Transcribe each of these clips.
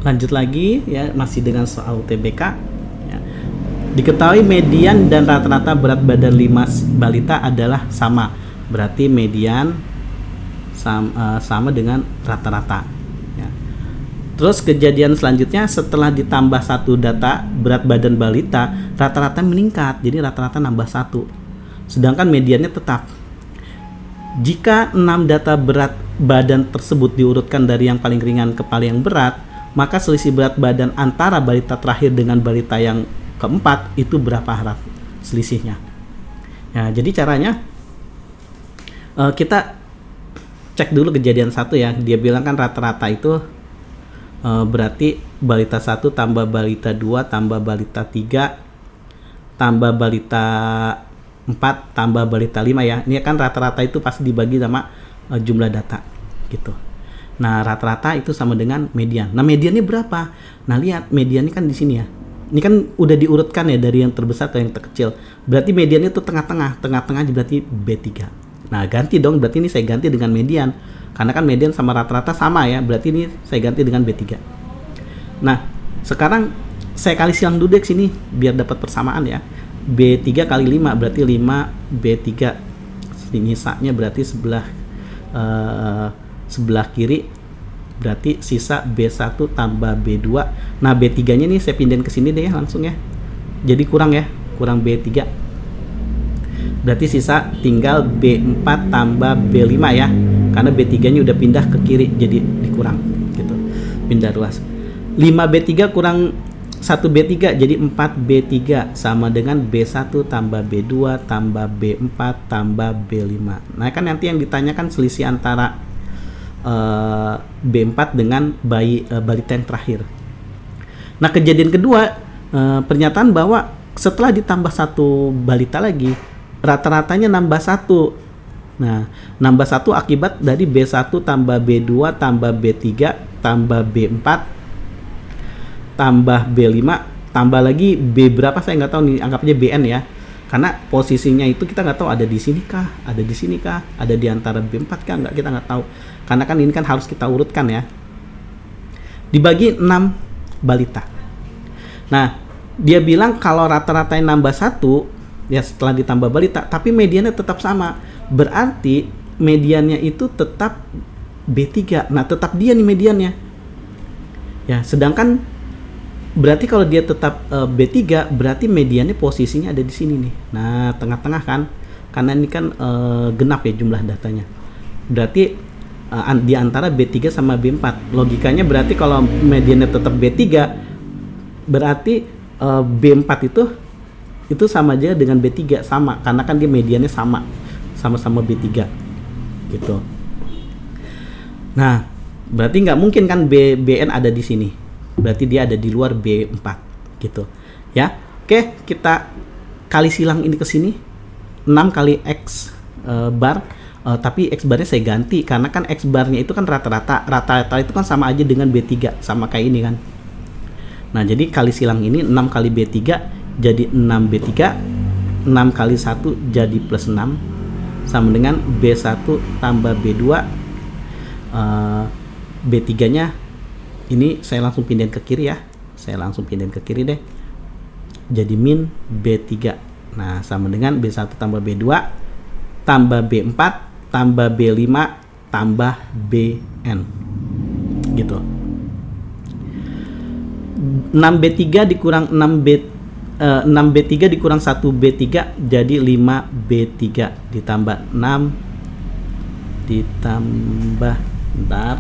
Lanjut lagi ya, masih dengan soal UTBK ya. Diketahui median dan rata-rata berat badan 5 balita adalah sama. Berarti median sama dengan rata-rata ya. Terus kejadian selanjutnya, setelah ditambah satu data berat badan balita, rata-rata meningkat. Jadi rata-rata nambah satu, sedangkan mediannya tetap. Jika 6 data berat badan tersebut diurutkan dari yang paling ringan ke paling berat, maka selisih berat badan antara balita terakhir dengan balita yang keempat itu berapa harap selisihnya. Ya, jadi caranya kita cek dulu kejadian satu ya. Dia bilang kan rata-rata itu berarti balita 1 tambah balita 2 tambah balita 3 tambah balita 4 tambah balita 5 ya. Ini kan rata-rata itu pasti dibagi sama jumlah data gitu. Nah, rata-rata itu sama dengan median. Nah, mediannya berapa? Nah, lihat mediannya kan di sini ya. Ini kan udah diurutkan ya dari yang terbesar ke yang terkecil. Berarti mediannya itu tengah-tengah. Tengah-tengah berarti B3. Nah, ganti dong. Berarti ini saya ganti dengan median. Karena kan median sama rata-rata sama ya. Berarti ini saya ganti dengan B3. Nah, sekarang saya kali silang dulu deh sini biar dapat persamaan ya. B3 kali 5 berarti 5 B3. Sisanya berarti sebelah kiri berarti sisa B1 tambah B2. Nah, B3 nya nih saya pindahin ke sini deh ya langsung ya. Jadi kurang ya, kurang B3. Berarti sisa tinggal B4 tambah B5 ya. Karena B3 nya udah pindah ke kiri jadi dikurang gitu. Pindah ruas. 5B3 kurang 1B3 jadi 4B3 sama dengan B1 tambah B2 tambah B4 tambah B5. Nah, kan nanti yang ditanyakan selisih antara B4 dengan balita yang terakhir. Nah, kejadian kedua, pernyataan bahwa setelah ditambah satu balita lagi, rata-ratanya nambah satu. Nah, nambah satu akibat dari B1 tambah B2 tambah B3 tambah B4 tambah B5 tambah lagi B berapa saya nggak tahu nih, anggap aja BN ya, karena posisinya itu kita nggak tahu ada di sini kah, ada di sini kah, ada di antara B4 kah, kita nggak tahu, karena kan ini kan harus kita urutkan ya. Dibagi 6 balita. Nah, dia bilang kalau rata-ratanya nambah satu ya setelah ditambah balita, tapi mediannya tetap sama, berarti mediannya itu tetap B3. Nah, tetap dia nih mediannya ya, sedangkan berarti kalau dia tetap B3 berarti mediannya posisinya ada di sini nih. Nah, tengah-tengah kan, karena ini kan genap ya jumlah datanya. Berarti di antara B3 sama B4. Logikanya berarti kalau mediannya tetap B3 berarti B4 itu sama aja dengan B3, sama, karena kan dia mediannya sama-sama B3 gitu. Nah, berarti nggak mungkin kan BN ada di sini. Berarti dia ada di luar B4 gitu ya. Oke, kita kali silang ini ke sini 6 kali X bar, tapi X barnya saya ganti karena kan X barnya itu kan rata-rata itu kan sama aja dengan B3, sama kayak ini kan. Nah, jadi kali silang ini 6 kali B3 jadi 6B3, 6 kali 1 jadi plus 6 sama dengan B1 tambah B2. B3 nya ini saya langsung pindahin ke kiri ya. Saya langsung pindahin ke kiri deh. Jadi min B3. Nah, sama dengan B1 tambah B2 tambah B4 tambah B5 tambah BN. Gitu. 6B3 dikurang 6B3 dikurang 1B3 jadi 5B3 ditambah 6 ditambah bentar.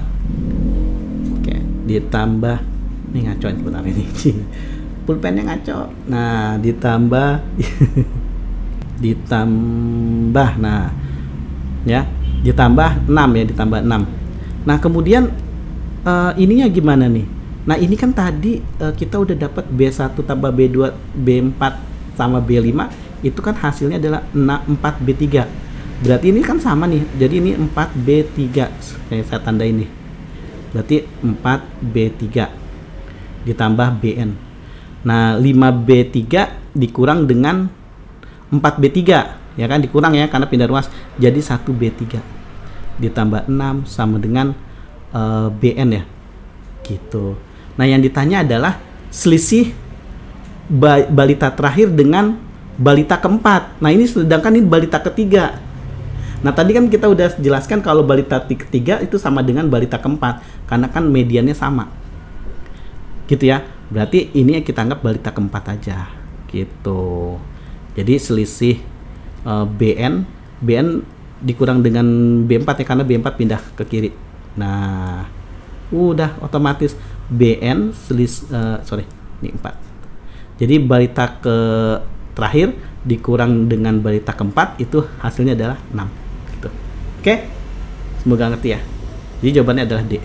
Ditambah ini ngaco sebentar ini pulpennya ngaco. Nah, ditambah nah ya, ditambah 6 ya, ditambah 6. Nah, kemudian ininya gimana nih? Nah, ini kan tadi kita udah dapat B1 tambah B2 B4 sama B5 itu kan hasilnya adalah 4B3. Berarti ini kan sama nih, jadi ini 4B3 saya tanda ini. Berarti 4B3 ditambah BN. Nah, 5B3 dikurang dengan 4B3 ya kan, dikurang ya karena pindah ruas, jadi 1B3 ditambah 6 sama dengan BN ya gitu. Nah, yang ditanya adalah selisih balita terakhir dengan balita keempat. Nah, ini sedangkan ini balita ketiga. Nah, tadi kan kita udah jelaskan kalau balita ketiga itu sama dengan balita keempat karena kan mediannya sama. Gitu ya. Berarti ini kita anggap balita keempat aja. Gitu. Jadi selisih BN dikurang dengan B4 ya, karena B4 pindah ke kiri. Nah, udah otomatis BN ini 4. Jadi balita ke terakhir dikurang dengan balita keempat itu hasilnya adalah 6 gitu. Oke? Semoga ngerti ya. Jadi jawabannya adalah D.